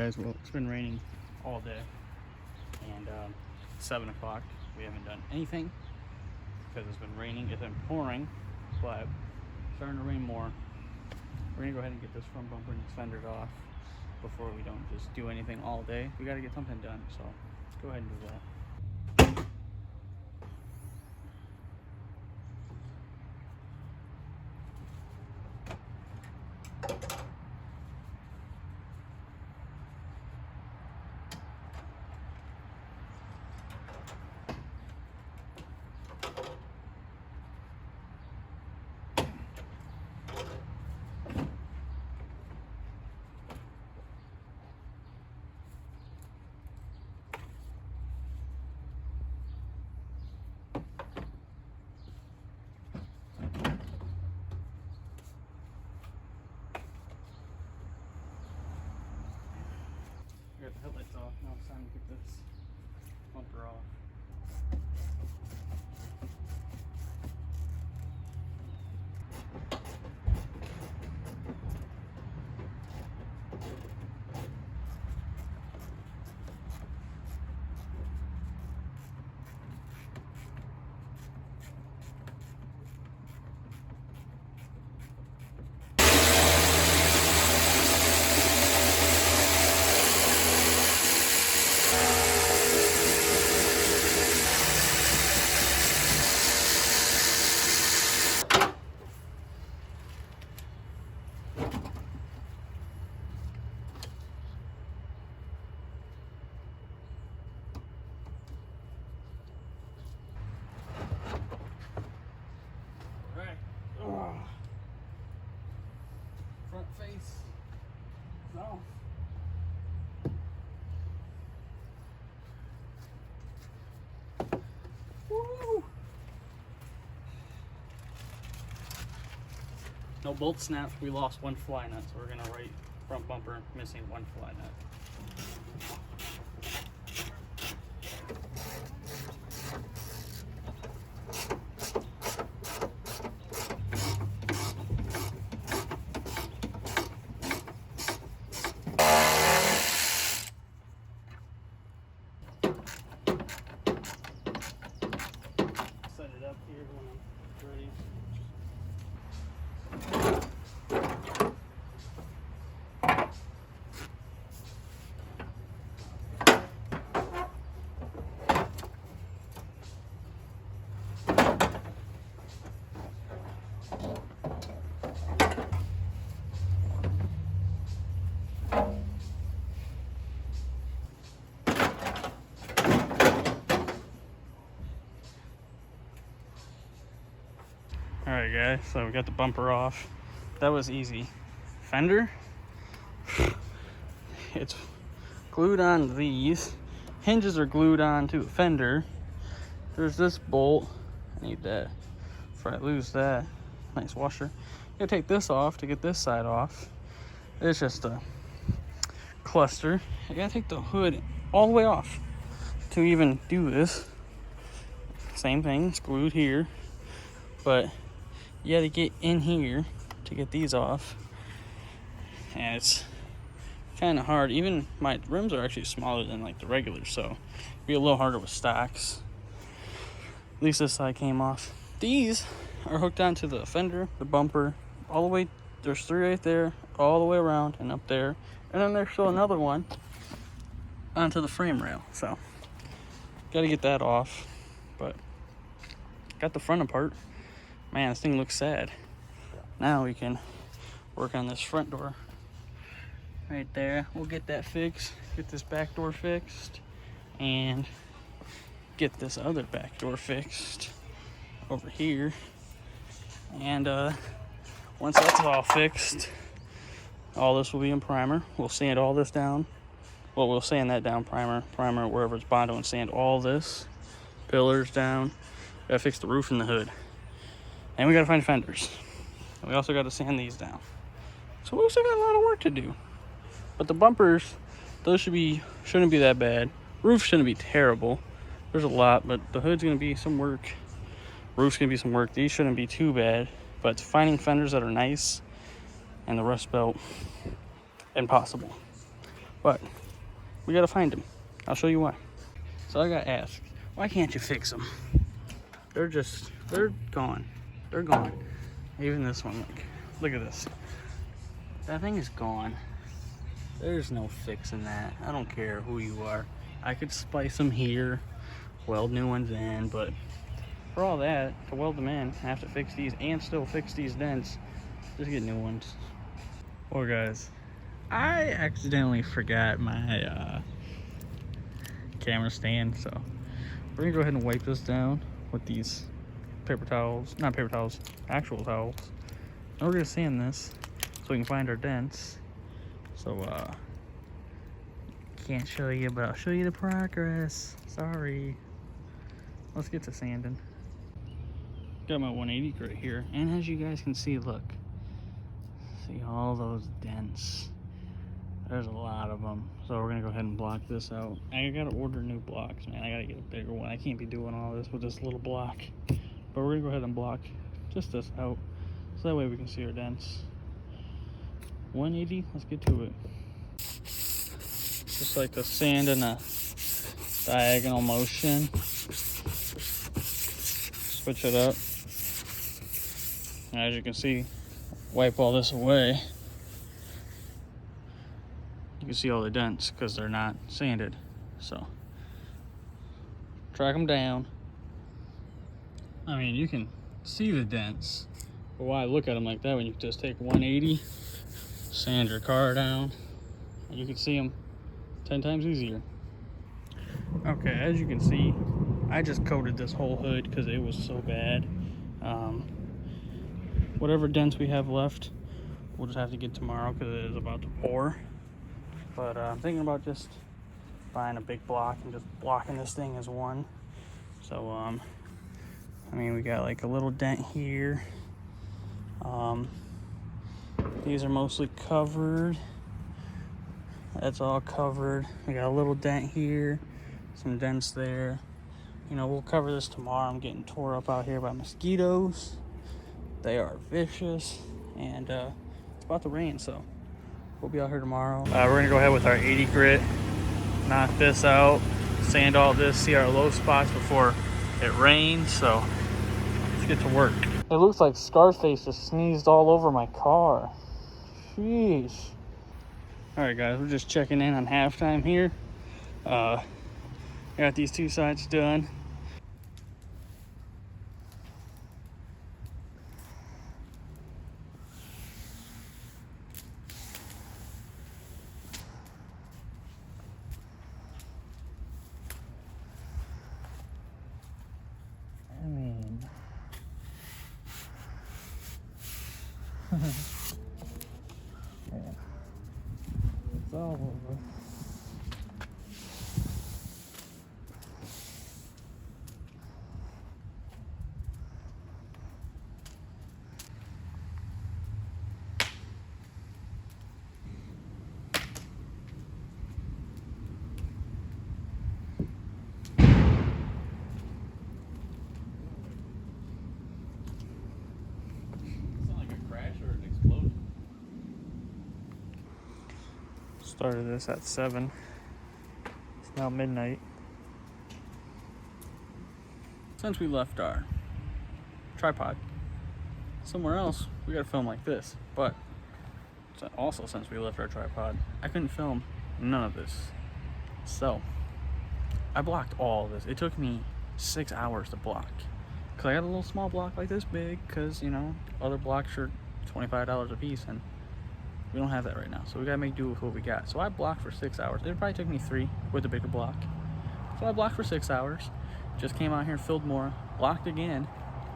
guys, well, it's been raining all day, and 7 o'clock we haven't done anything because it's been raining. It's been pouring, but it's starting to rain more. We're gonna go ahead and get this front bumper and these fenders off before we don't just do anything all day. We got to get something done, so let's go ahead and do that. Got the headlights off, now it's time to get this bumper off. Front face is off. Woo! No bolt snaps. We lost one fly nut, so we're gonna write front bumper missing one fly nut. Set it up here when I'm ready. Alright guys, so we got the bumper off. That was easy. Fender, it's glued on these. Hinges are glued on to the fender. There's this bolt. I need that before I lose that. Nice washer. I gotta take this off to get this side off. It's just a cluster. I gotta take the hood all the way off to even do this. Same thing, it's glued here. But you gotta get in here to get these off, and it's kind of hard. Even my rims are actually smaller than like the regular, so it'd be a little harder with stocks. At least this side came off. These are hooked onto the fender, the bumper, all the way. There's 3 right there, all the way around and up there, and then there's still another one onto the frame rail. So gotta get that off, but got the front apart. Man, this thing looks sad. Now we can work on this front door right there. We'll get that fixed, get this back door fixed, and get this other back door fixed over here. And once that's all fixed, all this will be in primer. We'll sand all this down. Well, we'll sand that down, primer wherever it's Bondo, and sand all this, pillars down. Gotta fix the roof and the hood. And we gotta find fenders. And we also gotta sand these down. So we still got a lot of work to do. But the bumpers, those shouldn't be that bad. Roof shouldn't be terrible. There's a lot, but the hood's gonna be some work. Roof's gonna be some work. These shouldn't be too bad. But finding fenders that are nice and the rust belt, impossible. but we gotta find them. I'll show you why. So I got asked, why can't you fix them? They're gone. They're gone. Even this one, look at this. That thing is gone. There's no fixing that. I don't care who you are. I could splice them here, weld new ones in, but for all that, to weld them in, I have to fix these and still fix these dents. Just get new ones. Well, guys, I accidentally forgot my camera stand, so we're gonna go ahead and wipe this down with these paper towels, not paper towels, actual towels. And we're gonna sand this so we can find our dents. So can't show you, but I'll show you the progress. Sorry. Let's get to sanding. Got my 180 grit here, and as you guys can see, look, see all those dents. There's a lot of them, so we're gonna go ahead and block this out. I gotta order new blocks, man. I gotta get a bigger one. I can't be doing all this with this little block, but we're gonna go ahead and block just this out, so that way we can see our dents. 180, let's get to it. Just like the sand in a diagonal motion. Switch it up. And as you can see, wipe all this away. You can see all the dents because they're not sanded. So track them down. I mean, you can see the dents, but why look at them like that when you just take 180, sand your car down, and you can see them 10 times easier. Okay, as you can see, I just coated this whole hood because it was so bad. Whatever dents we have left, we'll just have to get tomorrow because it is about to pour. But I'm thinking about just buying a big block and just blocking this thing as one. So, I mean, we got like a little dent here. These are mostly covered. That's all covered. We got a little dent here, some dents there. You know, we'll cover this tomorrow. I'm getting tore up out here by mosquitoes. They are vicious, and it's about to rain, so we'll be out here tomorrow. We're gonna go ahead with our 80 grit, knock this out, sand all this, see our low spots before it rains. So let's get to work. It looks like Scarface just sneezed all over my car. Jeez. All right, guys, we're just checking in on halftime here. Got these two sides done. I mean, yeah. It's all over. Started this at 7. It's now midnight. Since we left our tripod somewhere else, we gotta film like this. But also, since we left our tripod, I couldn't film none of this. So I blocked all of this. It took me 6 hours to block, because I got a little small block like this big, because, you know, other blocks are $25 a piece, and we don't have that right now, so we gotta make do with what we got. So I blocked for 6 hours. It probably took me 3 with the bigger block. So I blocked for 6 hours, just came out here and filled more, blocked again,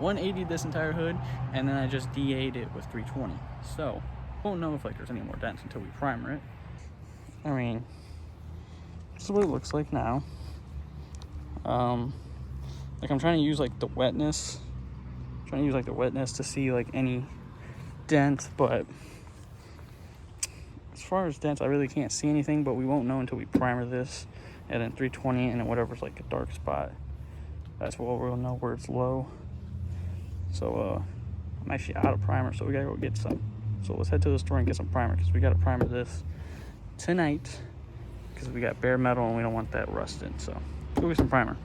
180'd this entire hood, and then I just DA'd it with 320. So won't know if like there's any more dents until we primer it. I mean, this is what it looks like now. Like I'm trying to use like the wetness, to see like any dents, but as far as dents, I really can't see anything, but we won't know until we primer this, and then 320, and then whatever's like a dark spot, that's what we'll know where it's low. So I'm actually out of primer, so we gotta go get some. So let's head to the store and get some primer, because we gotta primer this tonight, because we got bare metal and we don't want that rusted. So go get some primer.